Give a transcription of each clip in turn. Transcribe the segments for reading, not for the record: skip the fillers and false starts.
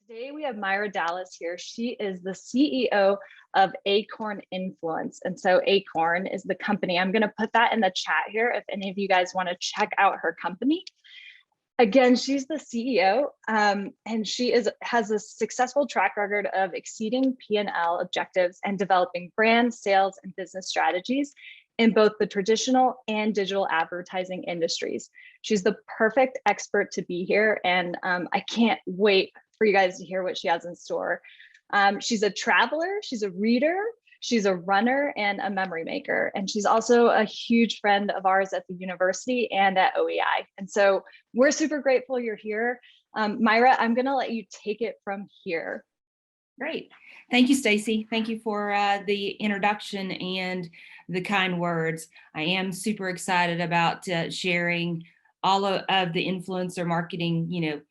Today we have Myra Dallas here. She is the CEO of Acorn Influence. And so Acorn is the company. I'm going to put that in the chat here if any of you guys want to check out her company. Again, she's the CEO, and she has a successful track record of exceeding P&L objectives and developing brand, sales, and business strategies in both the traditional and digital advertising industries. She's the perfect expert to be here, and I can't wait for you guys to hear what she has in store. She's a traveler, she's a reader, she's a runner, and a memory maker. And she's also a huge friend of ours at the university and at OEI. And so we're super grateful you're here. Myra, I'm gonna let you take it from here. Great. Thank you, Stacy. Thank you for the introduction and the kind words. I am super excited about sharing all of the influencer marketing,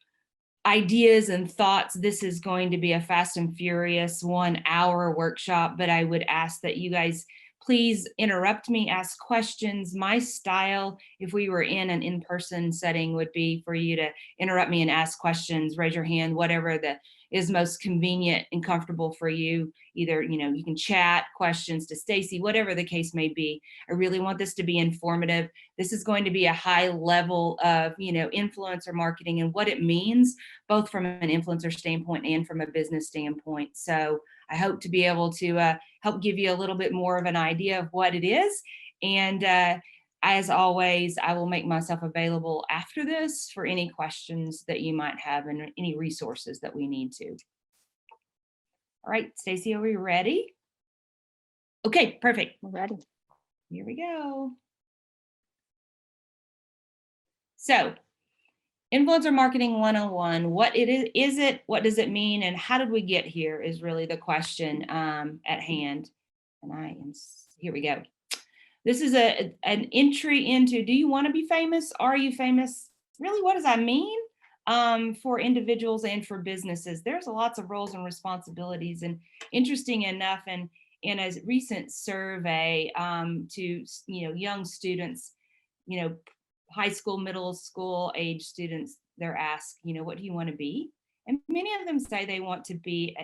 ideas and thoughts. This is going to be a fast and furious 1 hour workshop, but I would ask that you guys please interrupt me, ask questions. My style, if we were in an in-person setting, would be for you to interrupt me and ask questions, raise your hand, whatever that is most convenient and comfortable for you. Either, you can chat questions to Stacy, whatever the case may be. I really want this to be informative. This is going to be a high level of, influencer marketing and what it means, both from an influencer standpoint and from a business standpoint. So I hope to be able to help give you a little bit more of an idea of what it is. And as always, I will make myself available after this for any questions that you might have and any resources that we need to. All right, Stacy, are we ready? Okay, perfect. We're ready. Here we go. So, Influencer Marketing 101, what is it, what does it mean, and how did we get here is really the question at hand. And here we go. This is an entry into, do you want to be famous? Are you famous? Really, what does that mean for individuals and for businesses? There's lots of roles and responsibilities, and interesting enough, and in a recent survey to young students, high school, middle school age students, they're asked, what do you want to be? And many of them say they want to be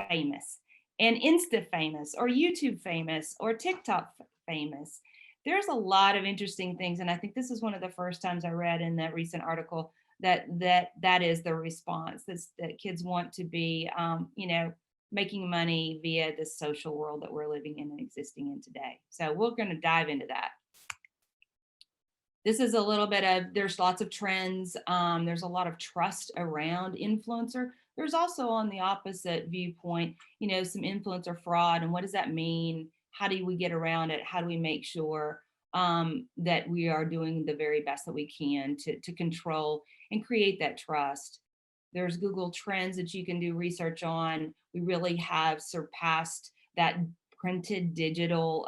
famous and Insta famous or YouTube famous or TikTok famous. There's a lot of interesting things. And I think this is one of the first times I read in that recent article that is the response, that kids want to be, making money via the social world that we're living in and existing in today. So we're going to dive into that. This is a little bit of, there's lots of trends. There's a lot of trust around influencer. There's also, on the opposite viewpoint, some influencer fraud. And what does that mean? How do we get around it? How do we make sure that we are doing the very best that we can to control and create that trust? There's Google Trends that you can do research on. We really have surpassed that printed digital,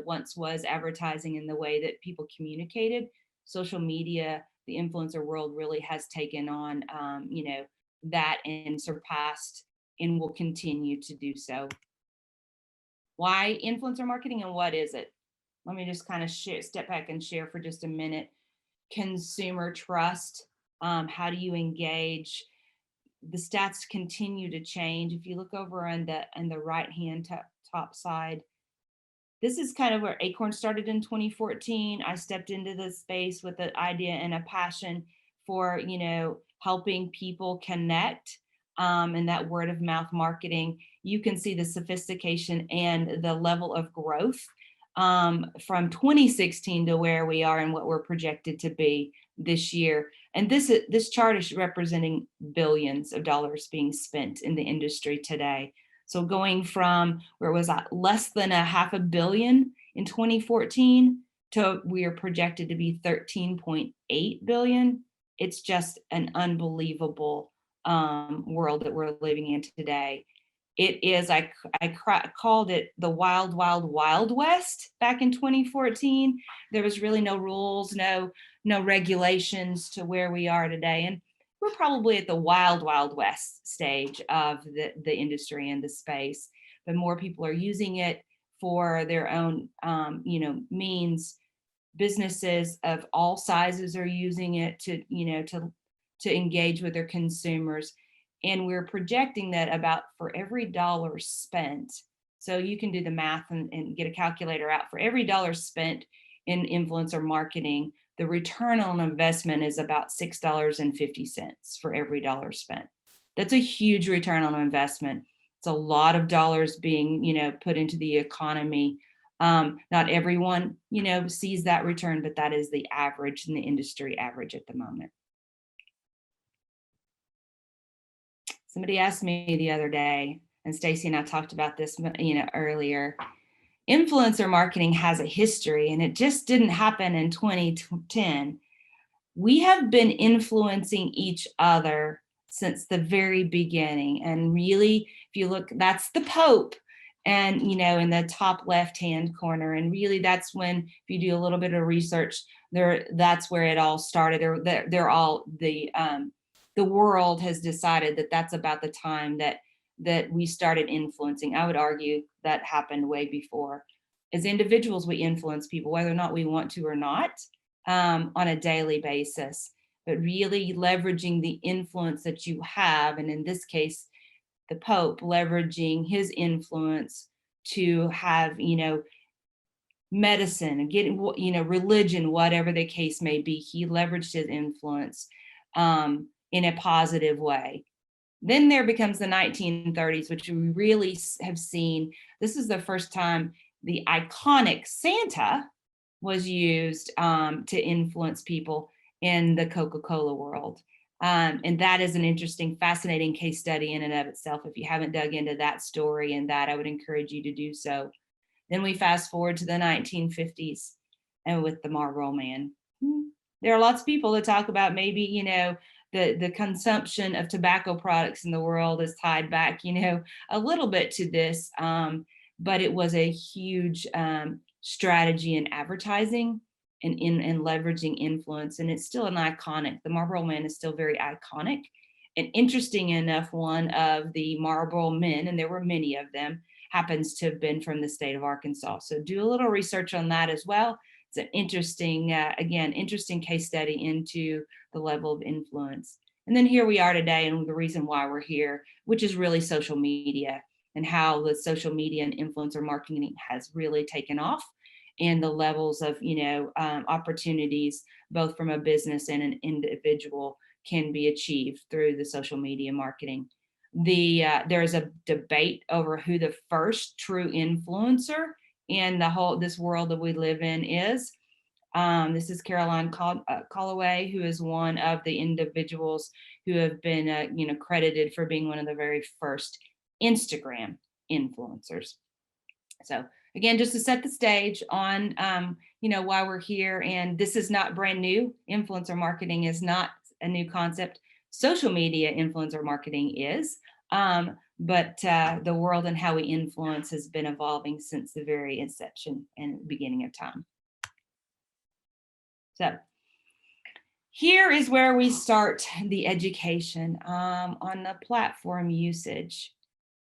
once was advertising in the way that people communicated. Social media, the influencer world really has taken on, that and surpassed and will continue to do so. Why influencer marketing and what is it? Let me just kind of step back and share for just a minute. Consumer trust. How do you engage? The stats continue to change. If you look over on the right-hand top side, this is kind of where Acorn started in 2014. I stepped into this space with the idea and a passion for, helping people connect and that word of mouth marketing. You can see the sophistication and the level of growth from 2016 to where we are and what we're projected to be this year. And this chart is representing billions of dollars being spent in the industry today. So going from where it was at less than $500 million in 2014 to we are projected to be 13.8 billion. It's just an unbelievable world that we're living in today. It is, I called it the wild, wild, wild west back in 2014. There was really no rules, no regulations to where we are today. And we're probably at the wild, wild west stage of the industry and the space. But more people are using it for their own, means. Businesses of all sizes are using it to engage with their consumers. And we're projecting that about for every dollar spent, so you can do the math and get a calculator out, for every dollar spent in influencer marketing, the return on investment is about $6.50 for every dollar spent. That's a huge return on investment. It's a lot of dollars being, put into the economy. Not everyone, sees that return, but that is the average in the industry average at the moment. Somebody asked me the other day, and Stacy and I talked about this, earlier. Influencer marketing has a history, and it just didn't happen in 2010. We have been influencing each other since the very beginning. And really, if you look, that's the Pope, and in the top left-hand corner. And really, that's when, if you do a little bit of research, that's where it all started. They're all the world has decided that that's about the time that we started influencing. I would argue that happened way before. As individuals, we influence people, whether or not we want to or not, on a daily basis, but really leveraging the influence that you have. And in this case, the Pope leveraging his influence to have, medicine and getting, religion, whatever the case may be. He leveraged his influence in a positive way. Then there becomes the 1930s, which we really have seen. This is the first time the iconic Santa was used to influence people in the Coca-Cola world. And that is an interesting, fascinating case study in and of itself. If you haven't dug into that story and that, I would encourage you to do so. Then we fast forward to the 1950s and with the Marlboro Man. There are lots of people that talk about maybe, the consumption of tobacco products in the world is tied back, a little bit to this, but it was a huge strategy in advertising and in leveraging influence. And it's still an iconic, the Marlboro Man is still very iconic. And interesting enough, one of the Marlboro men, and there were many of them, happens to have been from the state of Arkansas. So do a little research on that as well. It's an interesting, interesting case study into the level of influence. And then here we are today, and the reason why we're here, which is really social media and how the social media and influencer marketing has really taken off, and the levels of, opportunities, both from a business and an individual, can be achieved through the social media marketing. There's a debate over who the first true influencer in this world that we live in is. This is Caroline Calloway, who is one of the individuals who have been, credited for being one of the very first Instagram influencers. So again, just to set the stage on, why we're here, and this is not brand new. Influencer marketing is not a new concept. Social media influencer marketing is, but the world and how we influence has been evolving since the very inception and beginning of time. So here is where we start the education on the platform usage.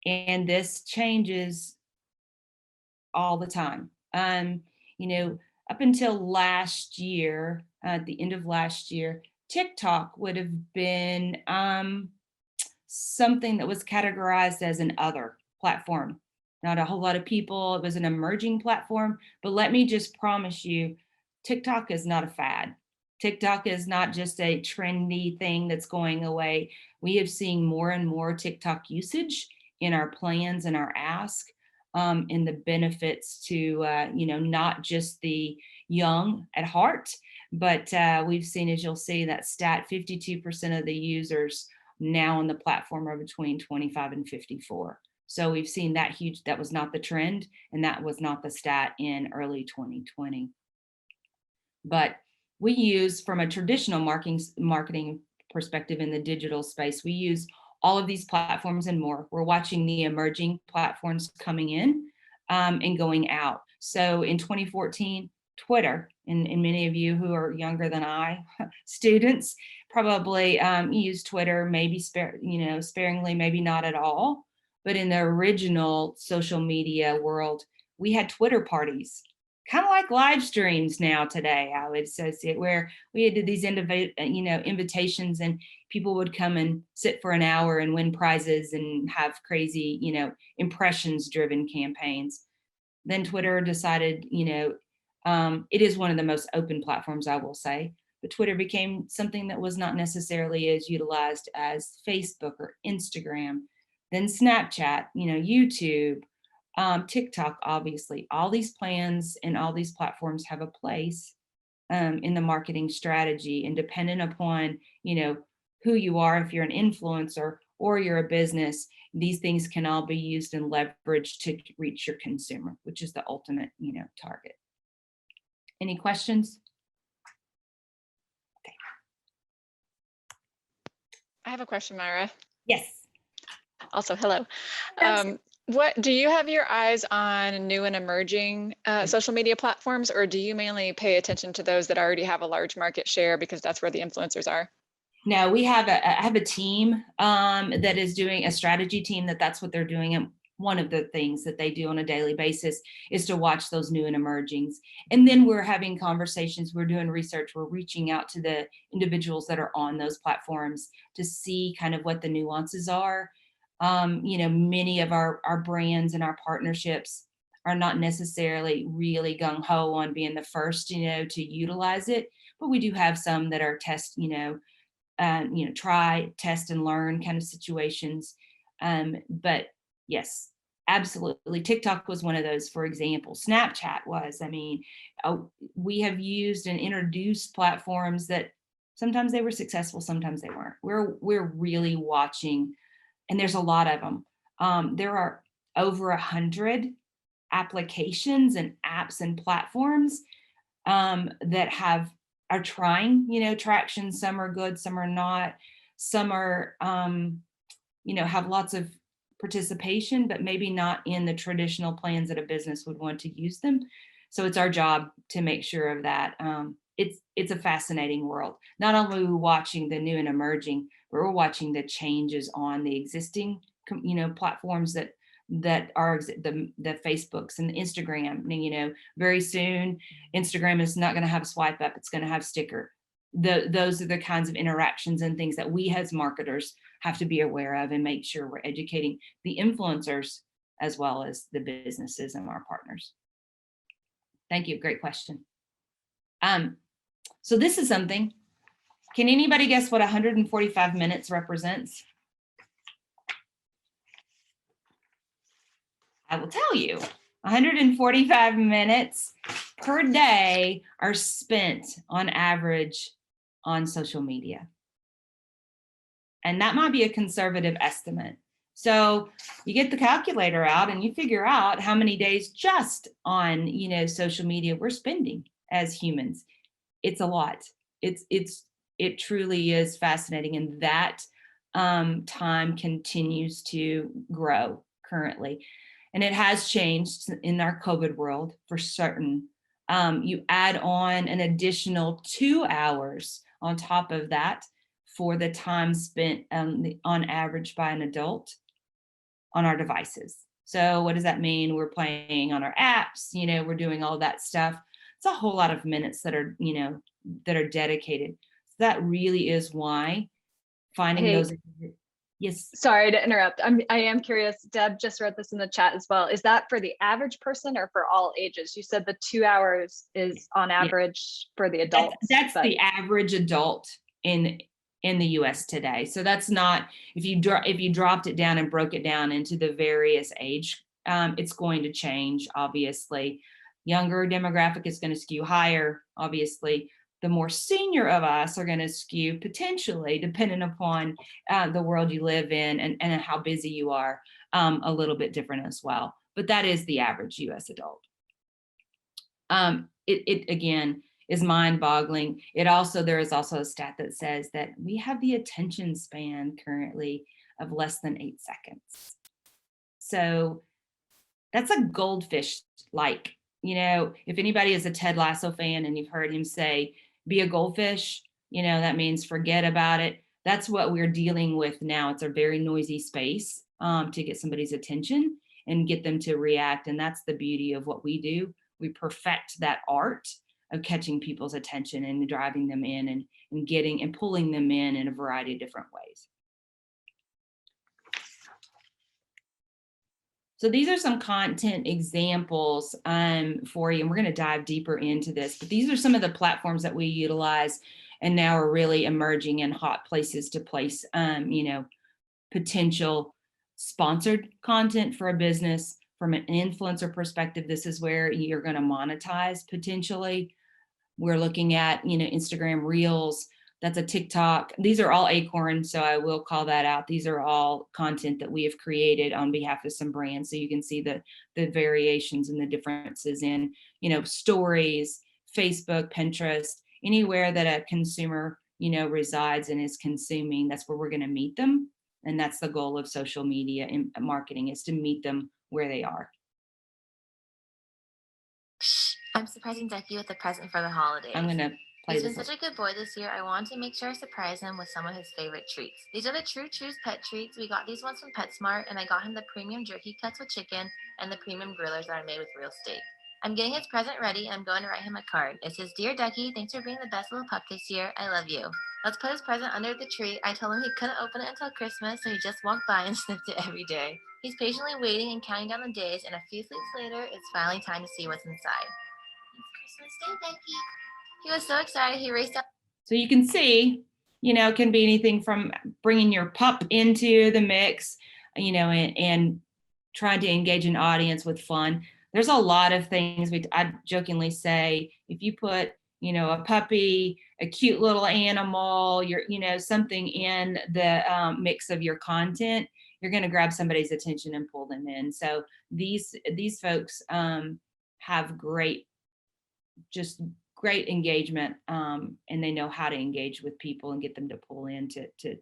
And this changes all the time. Up until last year, at the end of last year, TikTok would have been something that was categorized as an other platform. Not a whole lot of people. It was an emerging platform. But let me just promise you, TikTok is not a fad. TikTok is not just a trendy thing that's going away. We have seen more and more TikTok usage in our plans and our ask, and the benefits to, not just the young at heart, but we've seen, as you'll see, that stat, 52% of the users now on the platform are between 25 and 54. So we've seen that huge, that was not the trend, and that was not the stat in early 2020. But we use, from a traditional marketing perspective in the digital space, we use all of these platforms and more. We're watching the emerging platforms coming in and going out. So in 2014, Twitter, and many of you who are younger than I, students, probably use Twitter, maybe sparingly, maybe not at all. But in the original social media world, we had Twitter parties. kind of like live streams now today, I would associate, where we did these invitations, and people would come and sit for an hour and win prizes and have crazy, impressions driven campaigns. Then Twitter decided, it is one of the most open platforms, I will say, but Twitter became something that was not necessarily as utilized as Facebook or Instagram. Then Snapchat, YouTube, TikTok, obviously. All these plans and all these platforms have a place in the marketing strategy, and dependent upon, who you are, if you're an influencer or you're a business, these things can all be used and leveraged to reach your consumer, which is the ultimate, target. Any questions? Okay. I have a question, Myra. Yes. Also, hello. What do you have your eyes on new and emerging social media platforms, or do you mainly pay attention to those that already have a large market share because that's where the influencers are? No, I have a team that is doing a strategy team that's what they're doing. And one of the things that they do on a daily basis is to watch those new and emergings. And then we're having conversations, we're doing research, we're reaching out to the individuals that are on those platforms to see kind of what the nuances are. Many of our brands and our partnerships are not necessarily really gung-ho on being the first, to utilize it, but we do have some that are try, test and learn kind of situations. But yes, absolutely. TikTok was one of those, for example. Snapchat was, we have used and introduced platforms that sometimes they were successful, sometimes they weren't. We're really watching, and there's a lot of them. There are over 100 applications and apps and platforms that are trying, traction. Some are good, some are not. Some are, have lots of participation, but maybe not in the traditional plans that a business would want to use them. So it's our job to make sure of that. It's a fascinating world. Not only are we watching the new and emerging, but we're watching the changes on the existing, platforms that are the Facebooks and the Instagram. Very soon, Instagram is not going to have a swipe up; it's going to have sticker. Those are the kinds of interactions and things that we as marketers have to be aware of and make sure we're educating the influencers as well as the businesses and our partners. Thank you. Great question. So this is something. Can anybody guess what 145 minutes represents? I will tell you, 145 minutes per day are spent on average on social media. And that might be a conservative estimate. So you get the calculator out and you figure out how many days just on, social media we're spending as humans. It's a lot. It truly is fascinating. And that time continues to grow currently. And it has changed in our COVID world for certain. You add on an additional 2 hours on top of that for the time spent on average by an adult on our devices. So what does that mean? We're playing on our apps, we're doing all that stuff. It's a whole lot of minutes that are, that are dedicated. So that really is why finding those. Yes. Sorry to interrupt. I am curious. Deb just wrote this in the chat as well. Is that for the average person or for all ages? You said the 2 hours is on average for the adults. That's the average adult in the US today. So that's not, if you dropped it down and broke it down into the various age, it's going to change, obviously. Younger demographic is going to skew higher, obviously. The more senior of us are going to skew potentially, depending upon the world you live in and how busy you are, a little bit different as well. But that is the average US adult. It again is mind-boggling. There is also a stat that says that we have the attention span currently of less than 8 seconds. So that's a goldfish-like. If anybody is a Ted Lasso fan and you've heard him say, be a goldfish, that means forget about it. That's what we're dealing with now. It's a very noisy space to get somebody's attention and get them to react. And that's the beauty of what we do. we perfect that art of catching people's attention and driving them in and getting and pulling them in a variety of different ways. So these are some content examples for you, and we're going to dive deeper into this, but these are some of the platforms that we utilize and now are really emerging in hot places to place, potential sponsored content for a business. From an influencer perspective, this is where you're going to monetize potentially. We're looking at, Instagram Reels. That's a TikTok. These are all Acorn, so I will call that out. These are all content that we have created on behalf of some brands. So you can see the variations and the differences in, stories, Facebook, Pinterest, anywhere that a consumer, resides and is consuming. That's where we're going to meet them. And that's the goal of social media and marketing, is to meet them where they are. I'm surprising Ducky with a present for the holidays. I'm going to play He's this. been such a good boy this year. I wanted to make sure I surprise him with some of his favorite treats. These are the True Chews pet treats. We got these ones from PetSmart, and I got him the premium jerky cuts with chicken and the premium grillers that are made with real steak. I'm getting his present ready, and I'm going to write him a card. It says, "Dear Ducky, thanks for being the best little pup this year. I love you." Let's put his present under the tree. I told him he couldn't open it until Christmas, so he just walked by and sniffed it every day. He's patiently waiting and counting down the days, and a few sleeps later, it's finally time to see what's inside. It's Christmas Day, Ducky. He was so excited, he raced out. So you can see, it can be anything from bringing your pup into the mix, and trying to engage an audience with fun. There's a lot of things. I jokingly say, if you put, a puppy, a cute little animal, something in the mix of your content, you're going to grab somebody's attention and pull them in. So these folks have great engagement, and they know how to engage with people and get them to pull in to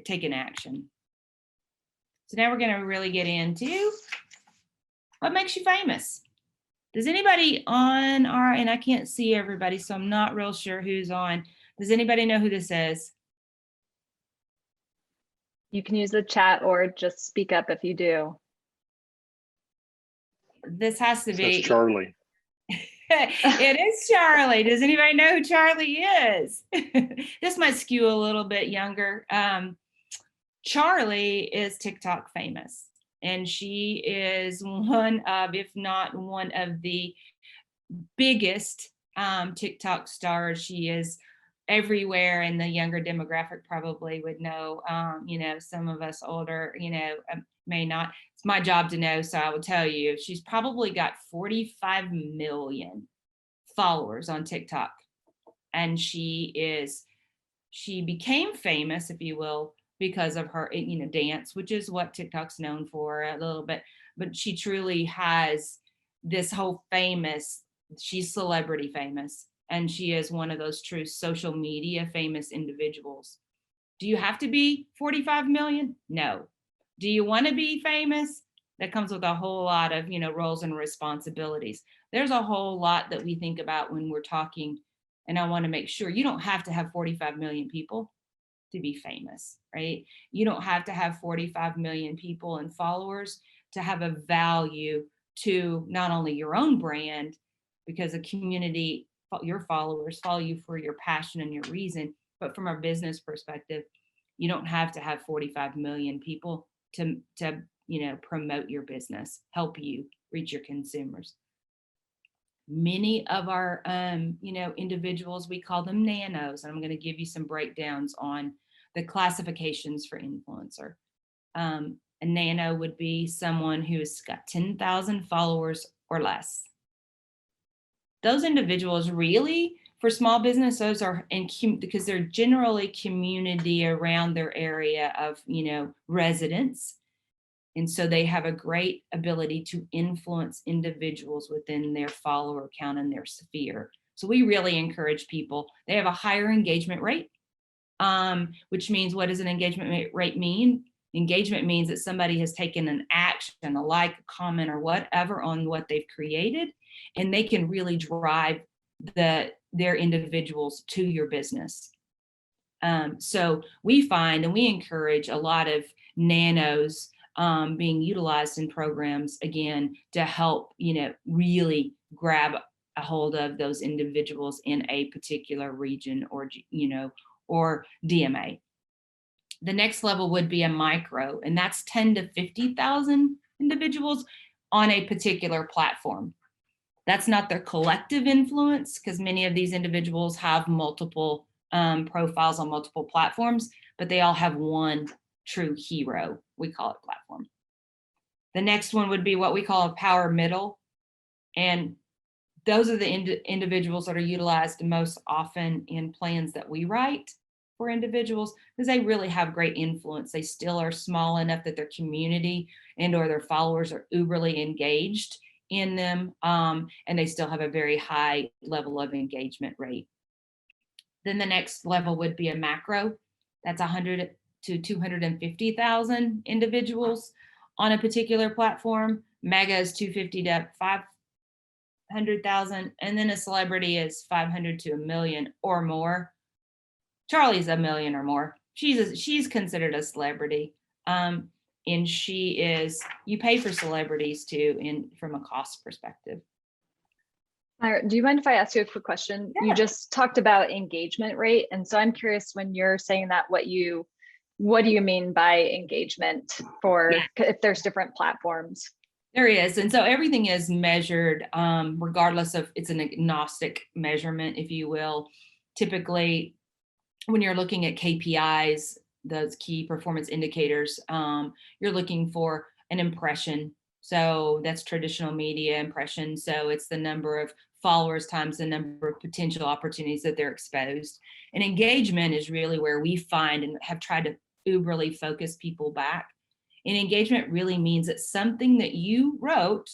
take an action. So now we're going to really get into what makes you famous. Does anybody on and I can't see everybody, so I'm not real sure who's on. Does anybody know who this is? You can use the chat or just speak up if you do. This has to be. That's Charlie. It is Charlie. Does anybody know who Charlie is? This might skew a little bit younger. Charlie is TikTok famous, and she is one of, if not one of the biggest TikTok stars. She is everywhere, and the younger demographic probably would know. Some of us older, may not. It's my job to know, so I will tell you. She's probably got 45 million followers on TikTok, and she became famous, if you will, because of her, dance, which is what TikTok's known for a little bit. But she truly has this whole famous. She's celebrity famous, and she is one of those true social media famous individuals. Do you have to be 45 million? No. Do you want to be famous? That comes with a whole lot of, roles and responsibilities. There's a whole lot that we think about when we're talking, and I want to make sure you don't have to have 45 million people to be famous, right? You don't have to have 45 million people and followers to have a value to not only your own brand, because a community, your followers follow you for your passion and your reason, but from a business perspective, you don't have to have 45 million people to promote your business, help you reach your consumers. Many of our individuals, we call them nanos, and I'm going to give you some breakdowns on the classifications for influencer. A nano would be someone who's got 10,000 followers or less. Those individuals really, for small businesses, are because they're generally community around their area of residence. And so they have a great ability to influence individuals within their follower count and their sphere. So we really encourage people. They have a higher engagement rate, which means, what does an engagement rate mean? Engagement means that somebody has taken an action, a like, a comment, or whatever on what they've created, and they can really drive their individuals to your business. So we find, and we encourage a lot of nanos being utilized in programs, again, to help, really grab a hold of those individuals in a particular region or, or DMA. The next level would be a micro, and that's 10 to 50,000 individuals on a particular platform. That's not their collective influence, because many of these individuals have multiple profiles on multiple platforms, but they all have one true hero. We call it platform. The next one would be what we call a power middle. And those are the individuals that are utilized most often in plans that we write for individuals, because they really have great influence. They still are small enough that their community and or their followers are uberly engaged in them, and they still have a very high level of engagement rate. Then the next level would be a macro. That's 100 to 250,000 individuals on a particular platform. Mega is 250 to 500,000, and then a celebrity is 500 to 1 million or more. Charlie's 1 million or more. She's considered a celebrity. And she is, you pay for celebrities too, from a cost perspective. Myra, do you mind if I ask you a quick question? Yeah. You just talked about engagement rate. And so I'm curious, when you're saying that, what do you mean by engagement for, if there's different platforms? There is. And so everything is measured regardless of, it's an agnostic measurement, if you will. Typically, when you're looking at KPIs, those key performance indicators, you're looking for an impression. So that's traditional media impression. So it's the number of followers times the number of potential opportunities that they're exposed. And engagement is really where we find and have tried to uberly focus people back. And engagement really means that something that you wrote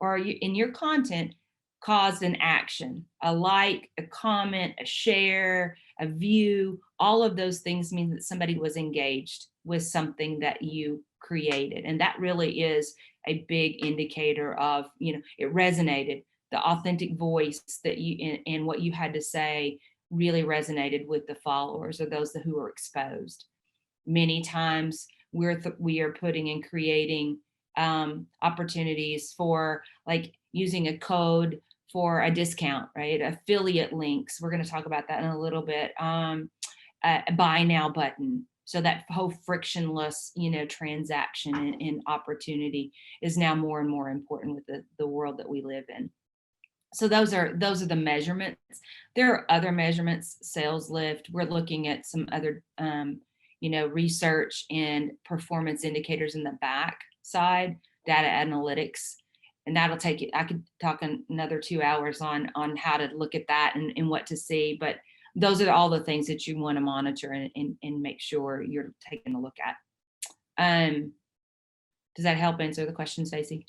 or in your content caused an action, a like, a comment, a share, a view. All of those things mean that somebody was engaged with something that you created. And that really is a big indicator of, it resonated. The authentic voice that you and what you had to say really resonated with the followers or those who were exposed. Many times we are putting and creating opportunities for, like, using a code for a discount, right? Affiliate links. We're going to talk about that in a little bit. A buy now button. So that whole frictionless, transaction and opportunity is now more and more important with the world that we live in. So those are the measurements. There are other measurements, sales lift. We're looking at some other, research and performance indicators in the back side, data analytics. And that'll take it. I could talk another 2 hours on how to look at that and what to see. But those are all the things that you want to monitor and make sure you're taking a look at. Does that help answer the question, Stacey?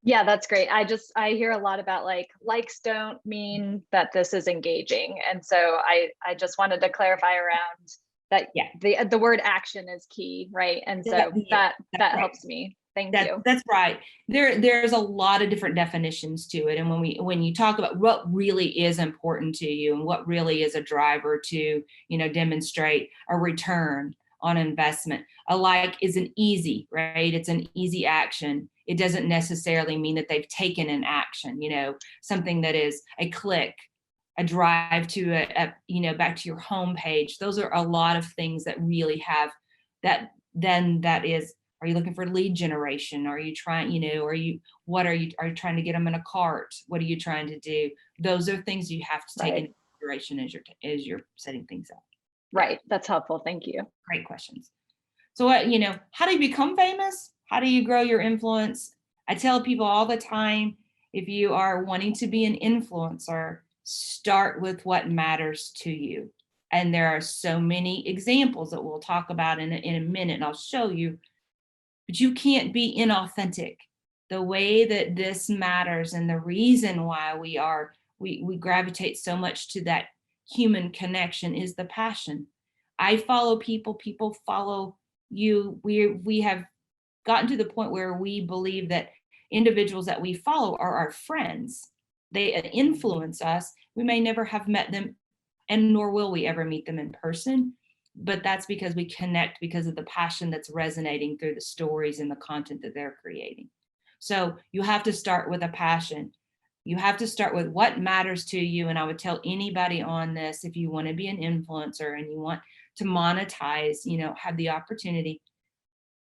Yeah, that's great. I hear a lot about likes don't mean that this is engaging. And so I just wanted to clarify around that. Yeah, the word action is key, right? And so that right. Helps me. Thank you. That's right. There's a lot of different definitions to it. And when you talk about what really is important to you and what really is a driver to, demonstrate a return on investment, a like is an easy, right? It's an easy action. It doesn't necessarily mean that they've taken an action, something that is a click, a drive to back to your home page. Those are a lot of things that really have that. Then that is, are you looking for lead generation? Are you trying, are you trying to get them in a cart? What are you trying to do? Those are things you have to take into consideration as you're setting things up. Right. That's helpful. Thank you. Great questions. So how do you become famous? How do you grow your influence? I tell people all the time, if you are wanting to be an influencer, start with what matters to you. And there are so many examples that we'll talk about in a minute, and I'll show you. But you can't be inauthentic. The way that this matters and the reason why we gravitate so much to that human connection is the passion. I follow people follow you. We have gotten to the point where we believe that individuals that we follow are our friends. They influence us. We may never have met them, and nor will we ever meet them in person. But that's because we connect because of the passion that's resonating through the stories and the content that they're creating. So you have to start with a passion. You have to start with what matters to you. And I would tell anybody on this, if you want to be an influencer and you want to monetize, have the opportunity,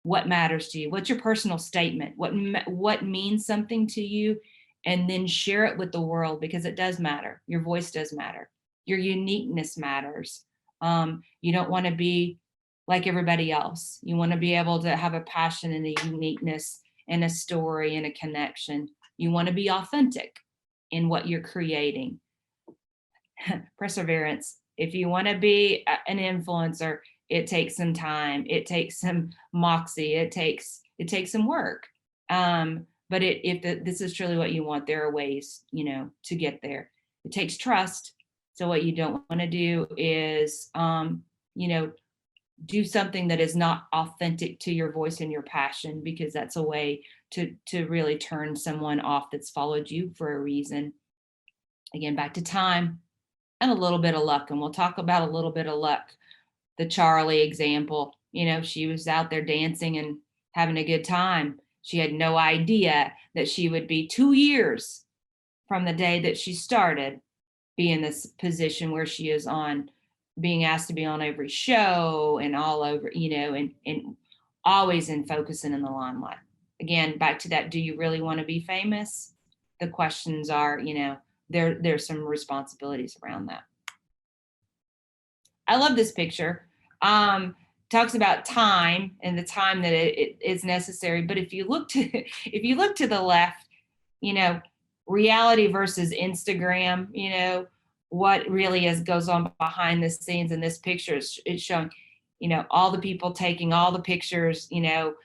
what matters to you? What's your personal statement? What means something to you? And then share it with the world, because it does matter. Your voice does matter. Your uniqueness matters. You don't want to be like everybody else. You want to be able to have a passion and a uniqueness and a story and a connection. You want to be authentic in what you're creating. Perseverance. If you want to be an influencer, it takes some time. It takes some moxie. It takes some work. But if this is truly what you want, there are ways, to get there. It takes trust. So what you don't want to do is, do something that is not authentic to your voice and your passion, because that's a way to really turn someone off that's followed you for a reason. Again, back to time and a little bit of luck. And we'll talk about a little bit of luck. The Charlie example, she was out there dancing and having a good time. She had no idea that she would be 2 years from the day that she started be in this position where she is on, being asked to be on every show and all over, and always in focus and in the limelight. Again, back to that, do you really want to be famous? The questions are, there's some responsibilities around that. I love this picture. Talks about time and the time that it is necessary. But if you look to the left, reality versus Instagram, what really goes on behind the scenes in this picture is showing, all the people taking all the pictures,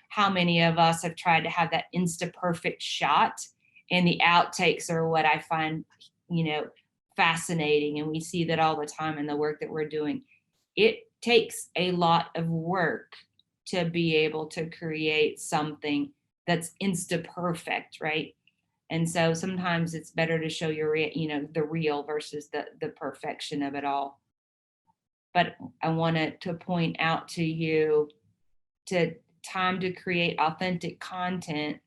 how many of us have tried to have that Insta perfect shot, and the outtakes are what I find, fascinating. And we see that all the time in the work that we're doing. It takes a lot of work to be able to create something that's Insta perfect, right? And so sometimes it's better to show the real versus the perfection of it all. But I wanted to point out to you, to time to create authentic content,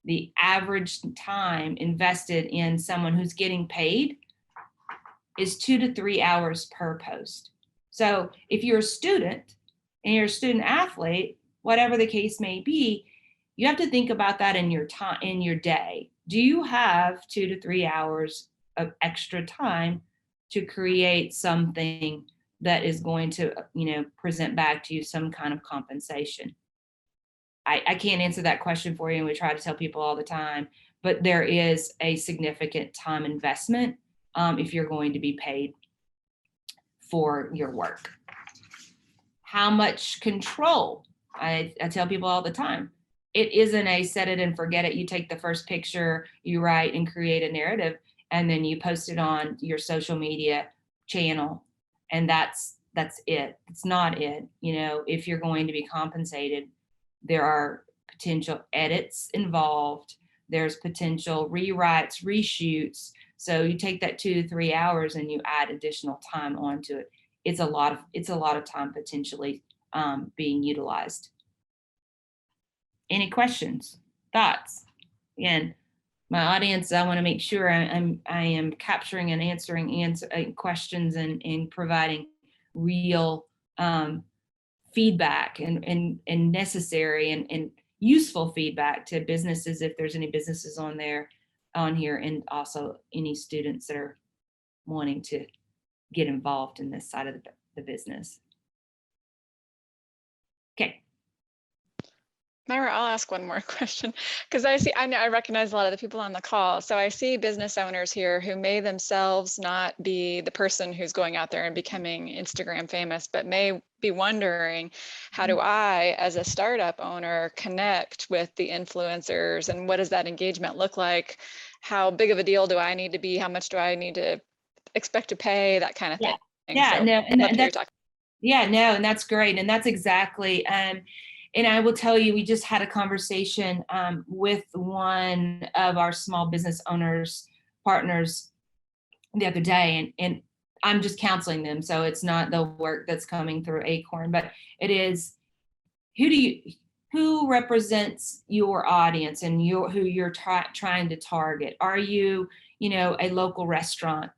the average time invested in someone who's getting paid is 2 to 3 hours per post. So if you're a student and you're a student athlete, whatever the case may be, you have to think about that in your time, in your day. Do you have 2 to 3 hours of extra time to create something that is going to, present back to you some kind of compensation? I can't answer that question for you, and we try to tell people all the time, but there is a significant time investment if you're going to be paid for your work. How much control? I tell people all the time, it isn't a set it and forget it. You take the first picture, you write and create a narrative, and then you post it on your social media channel, and that's it. It's not it. If you're going to be compensated, there are potential edits involved. There's potential rewrites, reshoots. So you take that 2 to 3 hours and you add additional time onto it. It's a lot of time potentially being utilized. Any questions, thoughts? Again, my audience, I want to make sure I am capturing and answering questions and providing real feedback and necessary and useful feedback to businesses, if there's any businesses on here, and also any students that are wanting to get involved in this side of the business. Okay. Myra, I'll ask one more question, because I recognize a lot of the people on the call. So I see business owners here who may themselves not be the person who's going out there and becoming Instagram famous, but may be wondering, how do I, as a startup owner, connect with the influencers, and what does that engagement look like? How big of a deal do I need to be? How much do I need to expect to pay? That kind of thing. Yeah, so no, and and that's great. And that's exactly, and I will tell you, we just had a conversation with one of our small business owners, partners the other day, and I'm just counseling them. So it's not the work that's coming through Acorn, but it is, who represents your audience and who you're trying to target? Are you, a local restaurant?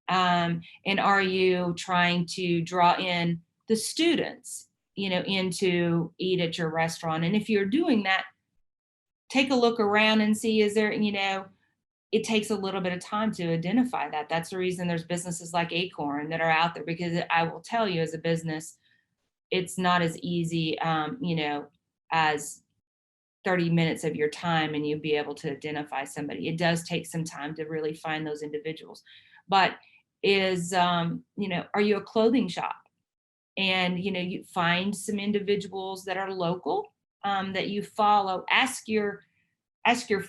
And are you trying to draw in the students, in to eat at your restaurant? And if you're doing that, take a look around and see, is there, it takes a little bit of time to identify that. That's the reason there's businesses like Acorn that are out there, because I will tell you, as a business, it's not as easy, as 30 minutes of your time and you'll be able to identify somebody. It does take some time to really find those individuals. But are you a clothing shop? And, you find some individuals that are local, that you follow. Ask your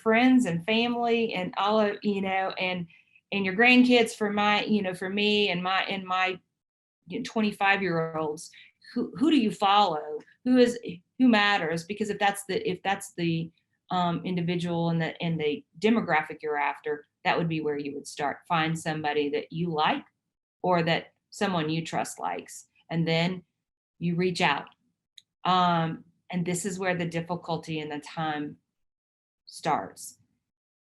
friends and family and all of, and your grandkids, for me and my 25-year-olds, who do you follow? Who matters? Because if that's the individual and the demographic you're after, that would be where you would start. Find somebody that you like, or that someone you trust likes, and then you reach out. And this is where the difficulty and the time starts.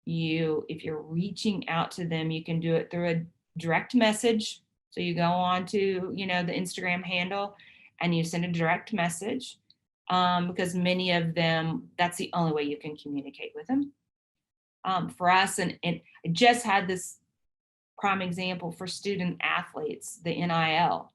If you're reaching out to them, you can do it through a direct message. So you go on to, the Instagram handle and you send a direct message, because many of them, that's the only way you can communicate with them. For us, and I just had this prime example for student athletes, the NIL.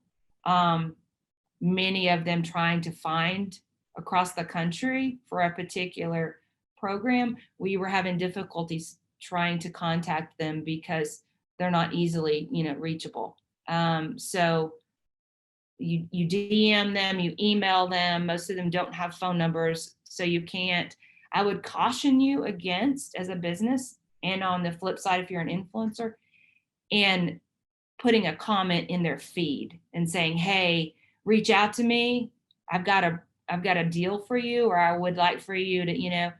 Many of them trying to find across the country for a particular program, we were having difficulties trying to contact them because they're not easily, reachable. So you DM them, you email them. Most of them don't have phone numbers, so you can't. I would caution you against, as a business, and on the flip side, if you're an influencer, and putting a comment in their feed and saying, hey, reach out to me. I've got a deal for you, or I would like for you to,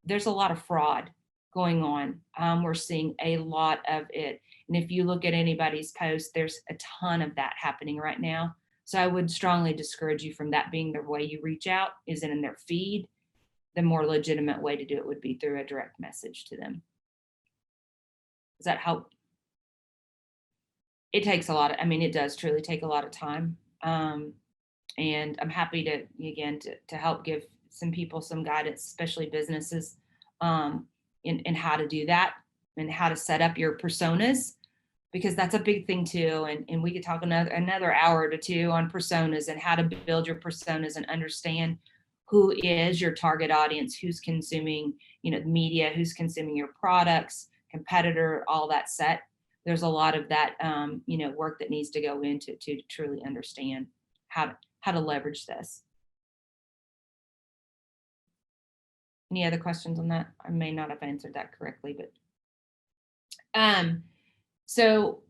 there's a lot of fraud going on. We're seeing a lot of it. And if you look at anybody's post, there's a ton of that happening right now. So I would strongly discourage you from that being the way you reach out, is in their feed. The more legitimate way to do it would be through a direct message to them. Does that help? It takes it does truly take a lot of time. And I'm happy to help give some people some guidance, especially businesses, in how to do that and how to set up your personas, because that's a big thing too. And we could talk another hour or two on personas and how to build your personas and understand who is your target audience, who's consuming, media, who's consuming your products, competitor, all that set. There's a lot of that, work that needs to go into to truly understand how to leverage this. Any other questions on that? I may not have answered that correctly, but so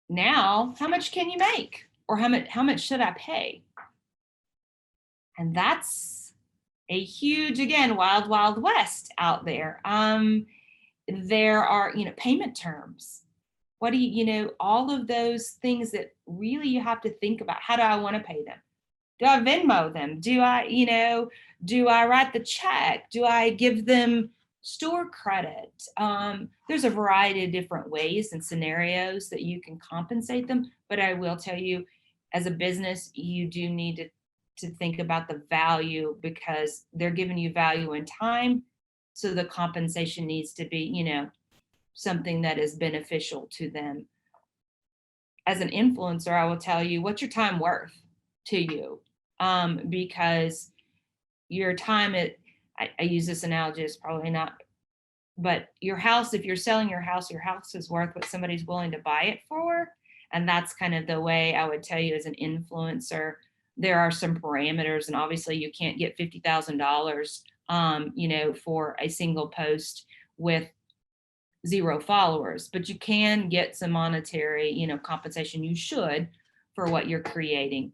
now, how much can you make, or how much should I pay? And that's a huge, again, wild, wild west out there. There are, payment terms. What do you, all of those things that really you have to think about. How do I want to pay them? Do I Venmo them? Do I write the check? Do I give them store credit? There's a variety of different ways and scenarios that you can compensate them. But I will tell you, as a business, you do need to think about the value, because they're giving you value in time. So the compensation needs to be, something that is beneficial to them. As an influencer, I will tell you, what's your time worth to you? Because your time, I use this analogy, it's probably not, but your house, if you're selling your house is worth what somebody's willing to buy it for. And that's kind of the way I would tell you, as an influencer, there are some parameters, and obviously you can't get $50,000, for a single post with 0 followers, but you can get some monetary, compensation. You should, for what you're creating.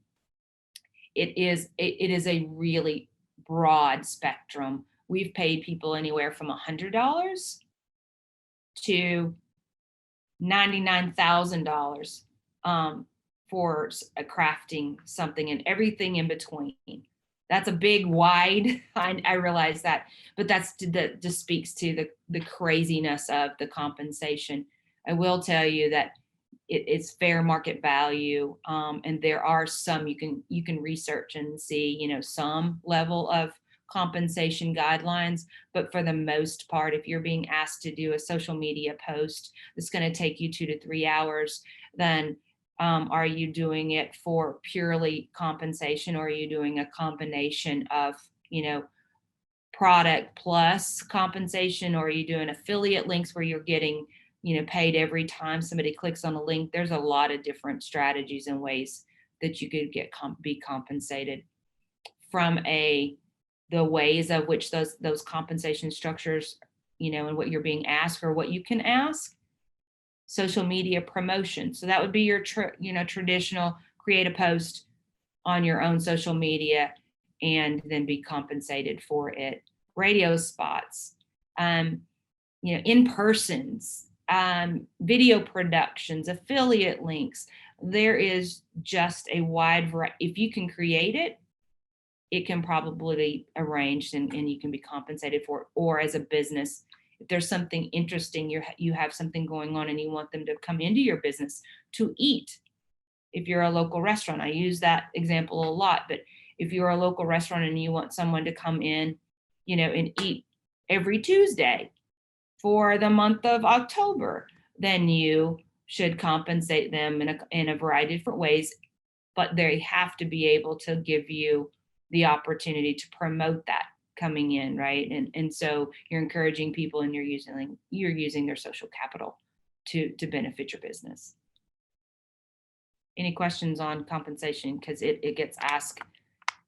It is a really broad spectrum. We've paid people anywhere from $100 to $99,000 for crafting something, and everything in between. That's a big wide, I realize that, but that just speaks to the craziness of the compensation. I will tell you that it's fair market value, and there are some you can research and see, you know, some level of compensation guidelines, but for the most part, if you're being asked to do a social media post that's going to take you 2 to 3 hours, then are you doing it for purely compensation, or are you doing a combination of, you know, product plus compensation, or are you doing affiliate links where you're getting, you know, paid every time somebody clicks on a link? There's a lot of different strategies and ways that you could be compensated. From the ways of which those compensation structures, you know, and what you're being asked or what you can ask. Social media promotion. So that would be your traditional create a post on your own social media and then be compensated for it. Radio spots, in-persons, video productions, affiliate links. There is just a wide variety. If you can create it, it can probably be arranged and you can be compensated for it. Or as a business, if there's something interesting, you have something going on and you want them to come into your business to eat. If you're a local restaurant, I use that example a lot, but if you're a local restaurant and you want someone to come in, you know, and eat every Tuesday for the month of October, then you should compensate them in a variety of different ways, but they have to be able to give you the opportunity to promote that coming in, right? And so you're encouraging people and you're using their social capital to benefit your business. Any questions on compensation? Because it gets asked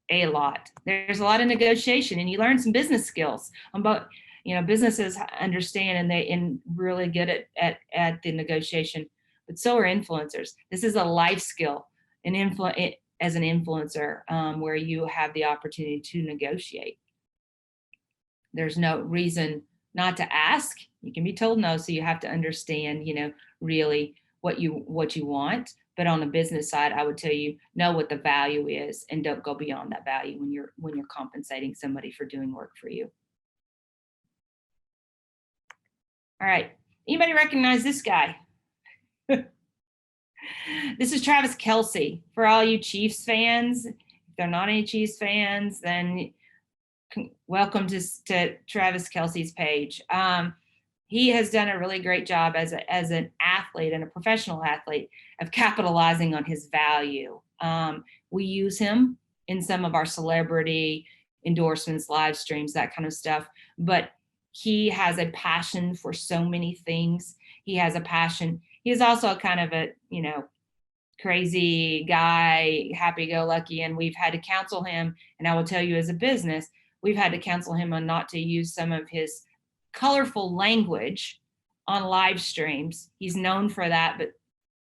a lot. There's a lot of negotiation and you learn some business skills. But businesses understand and really good at the negotiation, but so are influencers. This is a life skill, as an influencer, where you have the opportunity to negotiate. There's no reason not to ask. You can be told no, so you have to understand, really what you want. But on the business side, I would tell you, know what the value is and don't go beyond that value when you're compensating somebody for doing work for you. All right, anybody recognize this guy? This is Travis Kelce. For all you Chiefs fans, if they're not any Chiefs fans, then welcome to Travis Kelce's page. He has done a really great job as an athlete and a professional athlete of capitalizing on his value. We use him in some of our celebrity endorsements, live streams, that kind of stuff. But he has a passion for so many things. He has a passion. He is also kind of a, crazy guy, happy-go-lucky, and we've had to counsel him. And I will tell you, as a business, we've had to counsel him on not to use some of his colorful language on live streams. He's known for that, but some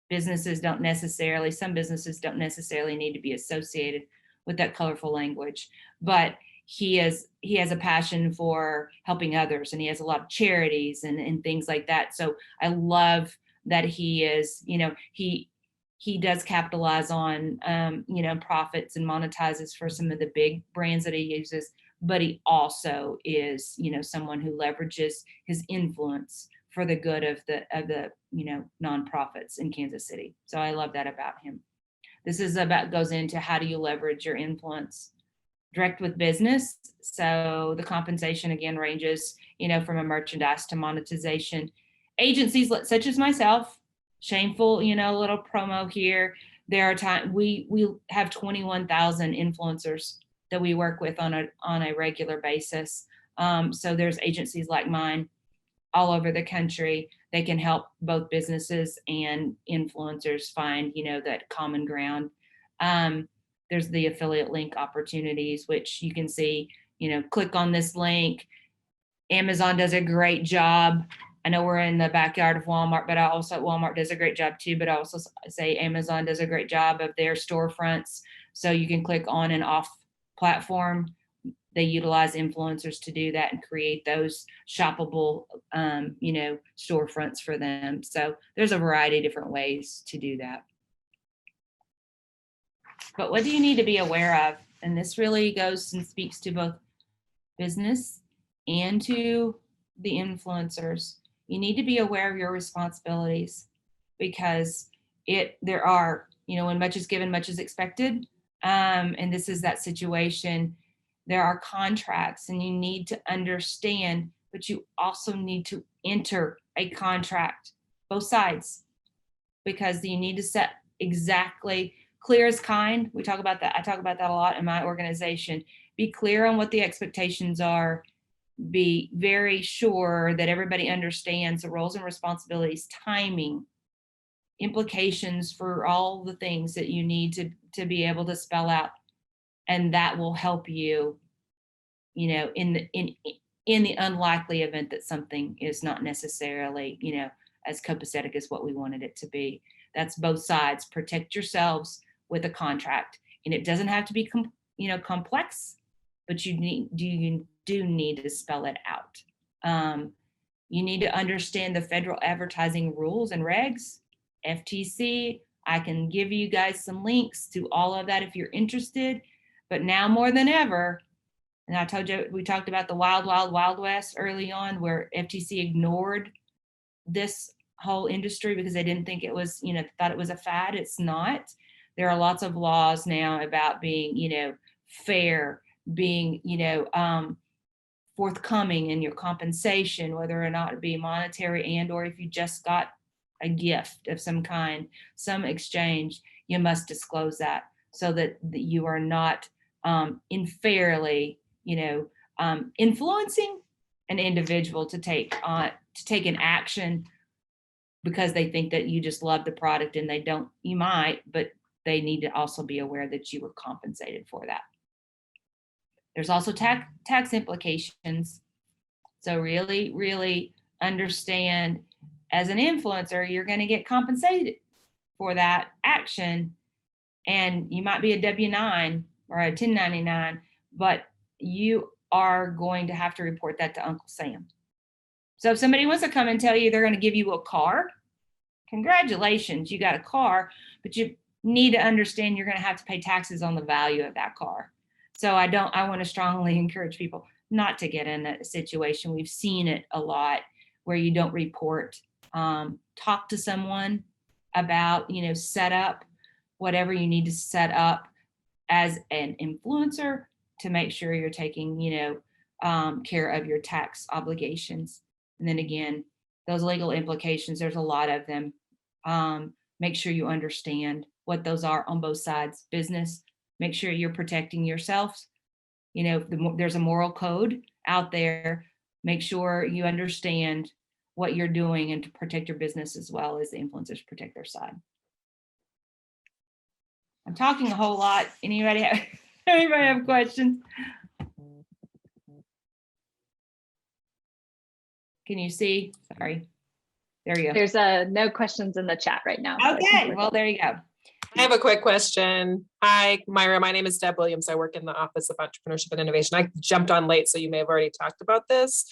businesses don't necessarily need to be associated with that colorful language. But he has a passion for helping others, and he has a lot of charities and things like that. So I love that he is, he does capitalize on, profits and monetizes for some of the big brands that he uses, but he also is, someone who leverages his influence for the good of the nonprofits in Kansas City. So I love that about him. This goes into how do you leverage your influence direct with business. So the compensation again ranges, from a merchandise to monetization. Agencies such as myself, shameful, little promo here. There are times we have 21,000 influencers that we work with on a regular basis. So there's agencies like mine all over the country. They can help both businesses and influencers find, that common ground. There's the affiliate link opportunities, which you can see, click on this link. Amazon does a great job. I know we're in the backyard of Walmart, but Walmart does a great job too, but I also say Amazon does a great job of their storefronts. So you can click on and off platform. They utilize influencers to do that and create those shoppable, storefronts for them. So there's a variety of different ways to do that. But what do you need to be aware of? and this really goes and speaks to both business and to the influencers. You need to be aware of your responsibilities, because there are, when much is given, much is expected. And this is that situation. There are contracts and you need to understand, but you also need to enter a contract, both sides, because you need to set exactly clear as kind. We talk about that. I talk about that a lot in my organization. Be clear on what the expectations are. Be very sure that everybody understands the roles and responsibilities, timing, implications for all the things that you need to be able to spell out. And that will help you, in the unlikely event that something is not necessarily, as copacetic as what we wanted it to be. That's both sides. Protect yourselves with a contract. And it doesn't have to be complex, but you do need to spell it out. You need to understand the federal advertising rules and regs, FTC. I can give you guys some links to all of that if you're interested. But now more than ever, and I told you, we talked about the wild, wild, wild west early on, where FTC ignored this whole industry because they didn't think it was, thought it was a fad. It's not. There are lots of laws now about being, fair, being, forthcoming in your compensation, whether or not it be monetary and or if you just got a gift of some kind, some exchange, you must disclose that so that you are not unfairly, influencing an individual to take an action because they think that you just love the product and they don't. You might, but they need to also be aware that you were compensated for that. There's also tax implications. So really, really understand, as an influencer, you're going to get compensated for that action. And you might be a W-9 or a 1099, but you are going to have to report that to Uncle Sam. So if somebody wants to come and tell you they're going to give you a car, congratulations, you got a car, but you need to understand you're going to have to pay taxes on the value of that car. So I want to strongly encourage people not to get in that situation. We've seen it a lot where you don't report. Talk to someone about, set up whatever you need to set up as an influencer to make sure you're taking, care of your tax obligations. And then again, those legal implications, there's a lot of them. Make sure you understand what those are on both sides. Business, make sure you're protecting yourselves. There's a moral code out there. Make sure you understand what you're doing and to protect your business as well as the influencers protect their side. I'm talking a whole lot. Anybody have questions? Can you see? Sorry. There you go. There's no questions in the chat right now. Okay, well, there you go. I have a quick question. Hi, Myra. My name is Deb Williams. I work in the Office of Entrepreneurship and Innovation. I jumped on late, so you may have already talked about this.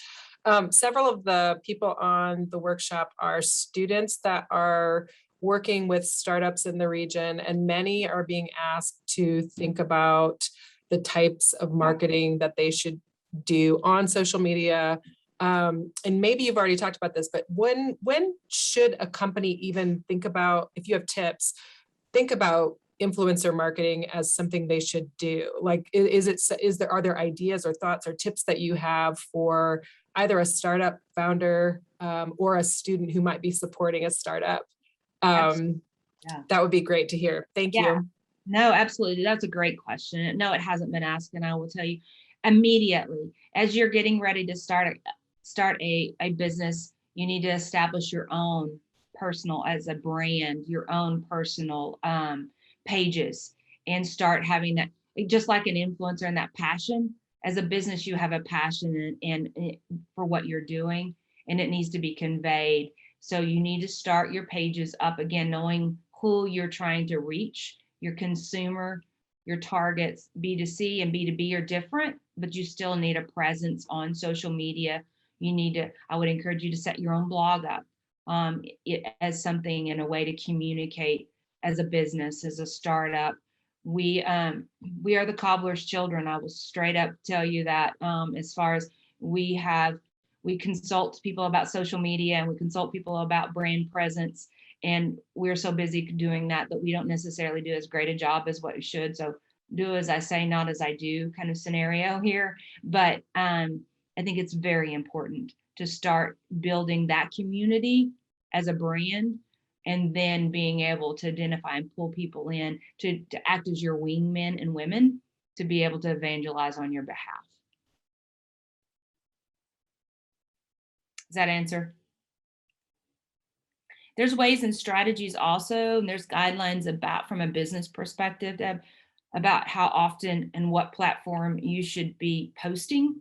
Several of the people on the workshop are students that are working with startups in the region, and many are being asked to think about the types of marketing that they should do on social media. And maybe you've already talked about this, but when should a company even think about, if you have tips, think about influencer marketing as something they should do? Like, are there ideas or thoughts or tips that you have for either a startup founder or a student who might be supporting a startup? That would be great to hear. Thank you. No, absolutely. That's a great question. No, it hasn't been asked, and I will tell you immediately, as you're getting ready to start a business, you need to establish your own personal, as a brand, your own personal pages, and start having that, just like an influencer, and that passion. As a business, you have a passion and for what you're doing, and it needs to be conveyed. So you need to start your pages up, again, knowing who you're trying to reach, your consumer, your targets. B2C and B2B are different, but you still need a presence on social media. I would encourage you to set your own blog up as something, in a way to communicate as a business, as a startup, we are the cobbler's children. I will straight up tell you that, as far as we consult people about social media, and we consult people about brand presence, and we're so busy doing that we don't necessarily do as great a job as what we should. So do as I say, not as I do kind of scenario here. But I think it's very important to start building that community as a brand, and then being able to identify and pull people in to act as your wingmen and women to be able to evangelize on your behalf. Does that answer? There's ways and strategies also, and there's guidelines about, from a business perspective, about how often and what platform you should be posting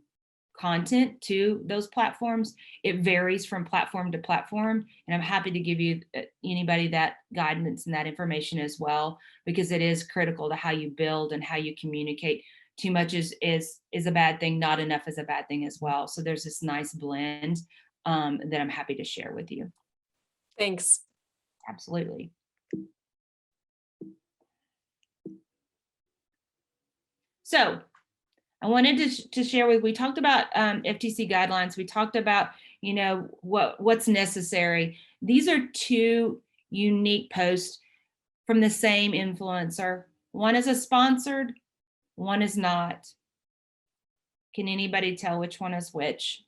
content to those platforms. It varies from platform to platform, and I'm happy to give you anybody that guidance and that information as well, because it is critical to how you build and how you communicate. Too much is a bad thing, not enough is a bad thing as well. So there's this nice blend that I'm happy to share with you. Thanks. Absolutely. So I wanted to share we talked about FTC guidelines. We talked about, what's necessary. These are two unique posts from the same influencer. One is a sponsored, one is not. Can anybody tell which one is which?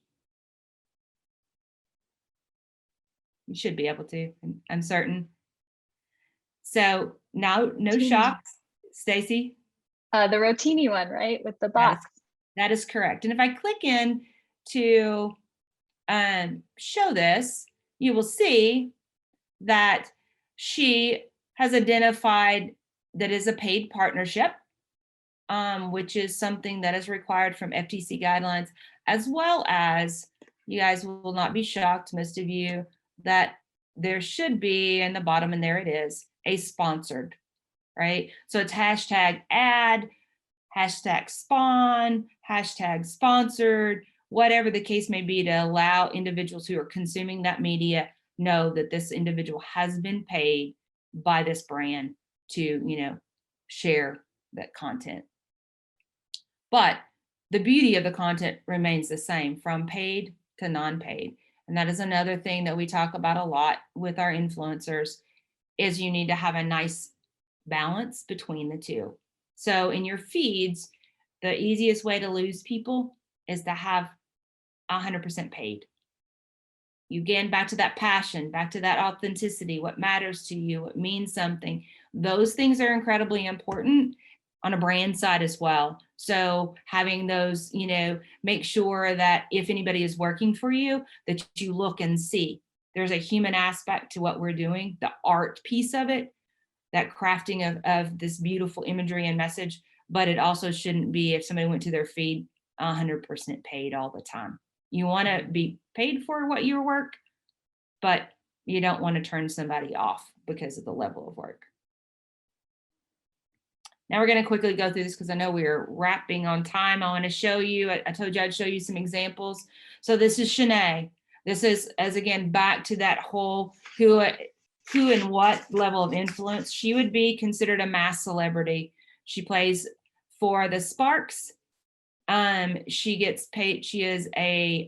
You should be able to, I'm certain. So now, no shocks. Stacy? The Rotini one, right? With the box. That is correct. And if I click in to show this, you will see that she has identified that is a paid partnership, which is something that is required from FTC guidelines, as well as, you guys will not be shocked, most of you, that there should be in the bottom, and there it is, a sponsored, right? So it's hashtag ad, hashtag spawn, hashtag sponsored, whatever the case may be, to allow individuals who are consuming that media know that this individual has been paid by this brand to, share that content. But the beauty of the content remains the same, from paid to non-paid. And that is another thing that we talk about a lot with our influencers, is you need to have a nice balance between the two. So in your feeds, the easiest way to lose people is to have 100% paid. You again, back to that passion, back to that authenticity, what matters to you, what means something. Those things are incredibly important on a brand side as well. So having those, make sure that if anybody is working for you, that you look and see there's a human aspect to what we're doing, the art piece of it, that crafting of this beautiful imagery and message. But it also shouldn't be, if somebody went to their feed, 100% paid all the time. You want to be paid for what your work, but you don't want to turn somebody off because of the level of work. Now we're going to quickly go through this because I know we're wrapping on time. I want to show you, I told you I'd show you some examples. So this is Shanae. This is, as again, back to that whole who and what level of influence. She would be considered a mass celebrity. She plays for the Sparks. She gets paid. She is a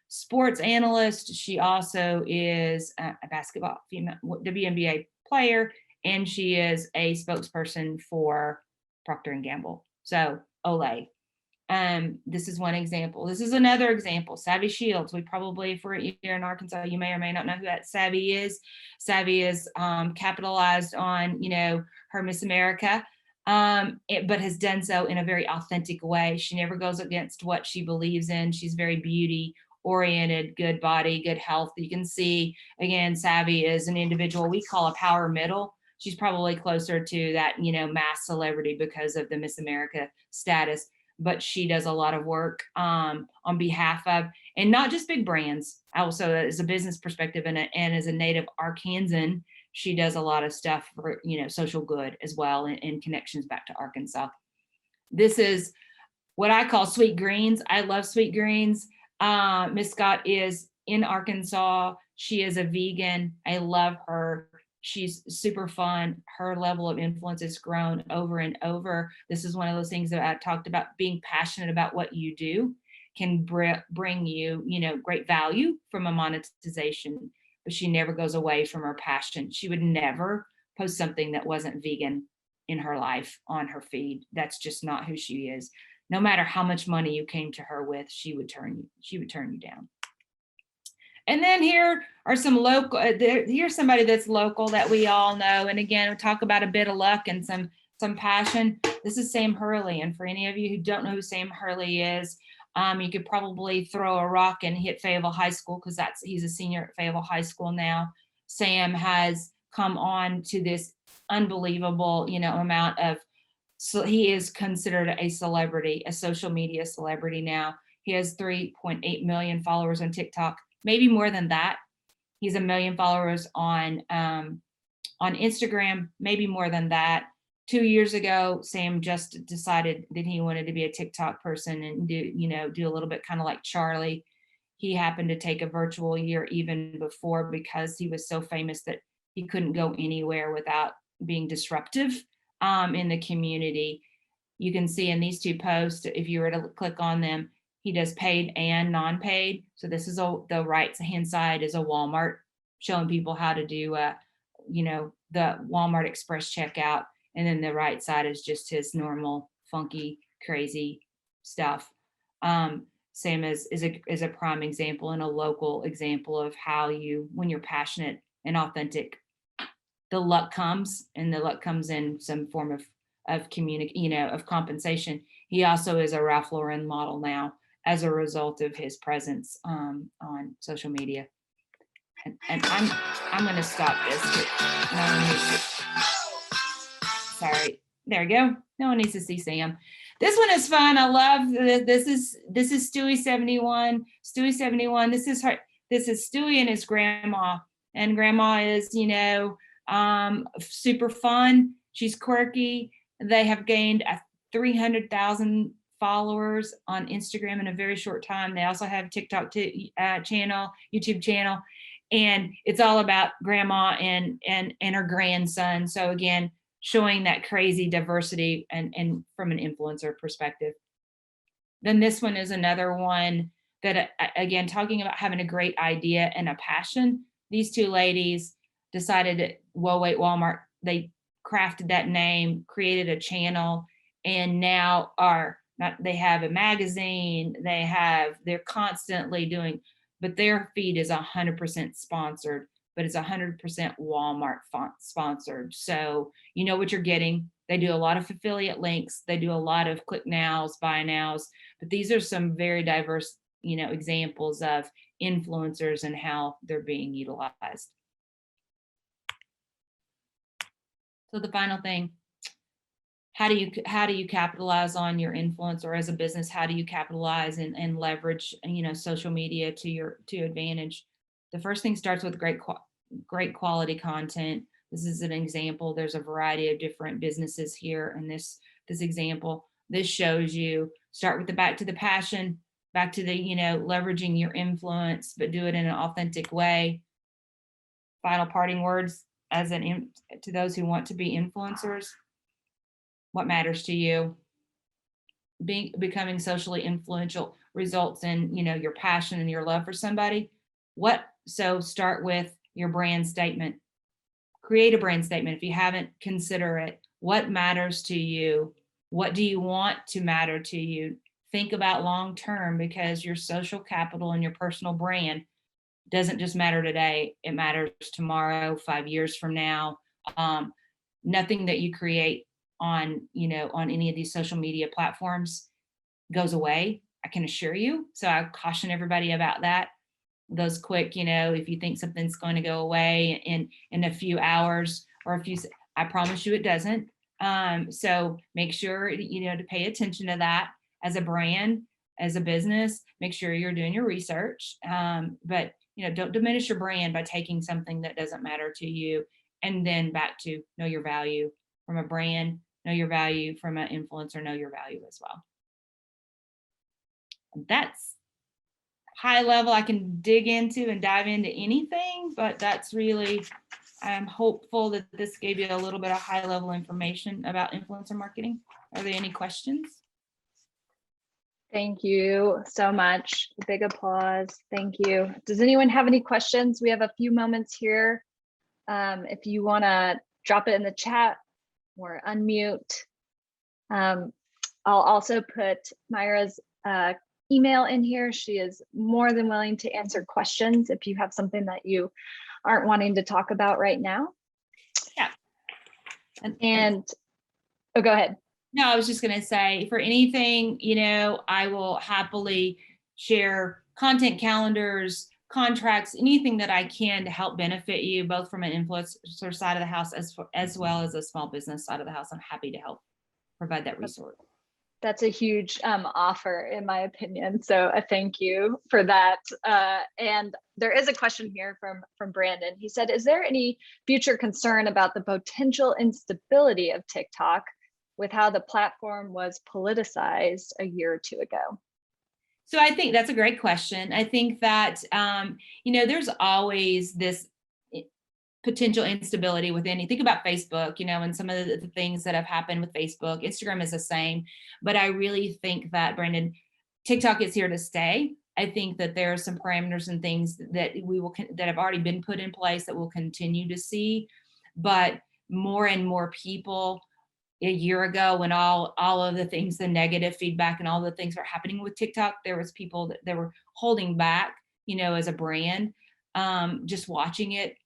sports analyst. She also is a basketball female WNBA player, and she is a spokesperson for Procter & Gamble. So Olay. This is one example. This is another example. Savvy Shields. We probably, if we're here in Arkansas, you may or may not know who that Savvy is. Savvy is capitalized on, her Miss America, but has done so in a very authentic way. She never goes against what she believes in. She's very beauty oriented, good body, good health. You can see, again, Savvy is an individual we call a power middle. She's probably closer to that, mass celebrity because of the Miss America status. But she does a lot of work on behalf of, and not just big brands, also as a business perspective and as a native Arkansan, she does a lot of stuff for, social good as well, and connections back to Arkansas. This is what I call Sweet Greens. I love Sweet Greens. Miss Scott is in Arkansas. She is a vegan. I love her. She's super fun. Her level of influence has grown over and over. This is one of those things that I talked about, being passionate about what you do can bring you, great value from a monetization, but she never goes away from her passion. She would never post something that wasn't vegan in her life on her feed. That's just not who she is. No matter how much money you came to her with, she would turn you down. And then here are some local, here's somebody that's local that we all know. And again, we'll talk about a bit of luck and some passion. This is Sam Hurley. And for any of you who don't know who Sam Hurley is, you could probably throw a rock and hit Fayetteville High School, because he's a senior at Fayetteville High School now. Sam has come on to this unbelievable, amount of, so he is considered a celebrity, a social media celebrity now. He has 3.8 million followers on TikTok, maybe more than that. He's 1 million followers on Instagram, maybe more than that. 2 years ago, Sam just decided that he wanted to be a TikTok person and do a little bit kind of like Charlie. He happened to take a virtual year even before, because he was so famous that he couldn't go anywhere without being disruptive in the community. You can see in these two posts, if you were to click on them, he does paid and non-paid. So this is the right hand side is a Walmart, showing people how to do, the Walmart Express checkout. And then the right side is just his normal, funky, crazy stuff. Sam is a prime example and a local example of how when you're passionate and authentic, the luck comes, and the luck comes in some form of of compensation. He also is a Ralph Lauren model now as a result of his presence on social media. And I'm going to stop this. Sorry, there we go. No one needs to see Sam. This one is fun. I love this. This is Stewie 71. Stewie 71. This is Stewie and his grandma. And grandma is, super fun. She's quirky. They have gained 300,000 followers on Instagram in a very short time. They also have a TikTok YouTube channel, and it's all about grandma and her grandson. So again, showing that crazy diversity and from an influencer perspective. Then this one is another one that, again, talking about having a great idea and a passion. These two ladies decided that, Walmart, they crafted that name, created a channel, and now they have a magazine, they're constantly doing, but their feed is 100% sponsored, but it's 100% Walmart sponsored. So you know what you're getting. They do a lot of affiliate links. They do a lot of click nows, buy nows, but these are some very diverse, examples of influencers and how they're being utilized. So the final thing, how do you capitalize on your influence, or as a business, how do you capitalize and leverage, social media to your advantage? The first thing starts with great quality content. This is an example. There's a variety of different businesses here in this example. This shows you start with back to the passion, back to the, leveraging your influence, but do it in an authentic way. Final parting words to those who want to be influencers. What matters to you? Becoming socially influential results in, your passion and your love for somebody. So start with your brand statement. Create a brand statement. If you haven't, consider it. What matters to you? What do you want to matter to you? Think about long-term, because your social capital and your personal brand doesn't just matter today. It matters tomorrow, 5 years from now. Nothing that you create on any of these social media platforms goes away, I can assure you. So I caution everybody about that. Those quick, if you think something's going to go away in a few hours or I promise you it doesn't. So make sure, to pay attention to that as a brand, as a business. Make sure you're doing your research. But, don't diminish your brand by taking something that doesn't matter to you. And then back to know your value from a brand, know your value from an influencer, know your value as well. And that's high level. I can dig into and dive into anything, but that's really I'm hopeful that this gave you a little bit of high level information about influencer marketing. Are there any questions? Thank you so much. Big applause. Thank you. Does anyone have any questions? We have a few moments here. If you want to drop it in the chat or unmute. I'll also put Myra's email in here. She is more than willing to answer questions if you have something that you aren't wanting to talk about right now. Yeah. And oh, go ahead. No, I was just going to say, for anything, I will happily share content calendars, contracts, anything that I can to help benefit you, both from an influencer side of the house as well as a small business side of the house. I'm happy to help provide that resource. That's a huge offer, in my opinion. So thank you for that. And there is a question here from Brandon. He said, is there any future concern about the potential instability of TikTok with how the platform was politicized a year or two ago? So I think that's a great question. I think that, there's always this potential instability with any, think about Facebook, and some of the things that have happened with Facebook. Instagram is the same, but I really think that, Brandon, TikTok is here to stay. I think that there are some parameters and things that that have already been put in place that we'll continue to see, but more and more people. A year ago, when all of the things, the negative feedback and all the things are happening with TikTok, there was people that were holding back, as a brand, just watching it.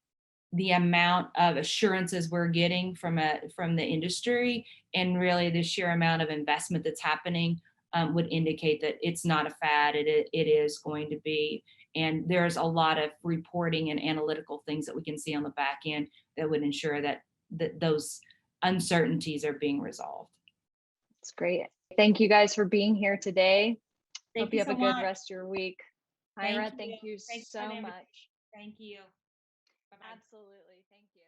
The amount of assurances we're getting from the industry, and really the sheer amount of investment that's happening would indicate that it's not a fad. It is going to be, and there's a lot of reporting and analytical things that we can see on the back end that would ensure that those uncertainties are being resolved. That's great. Thank you guys for being here today. Thank Hope you have so a good much. rest of your week. Myra, thank you Thanks so for everything. much. Thank you. Bye-bye. Absolutely. Thank you.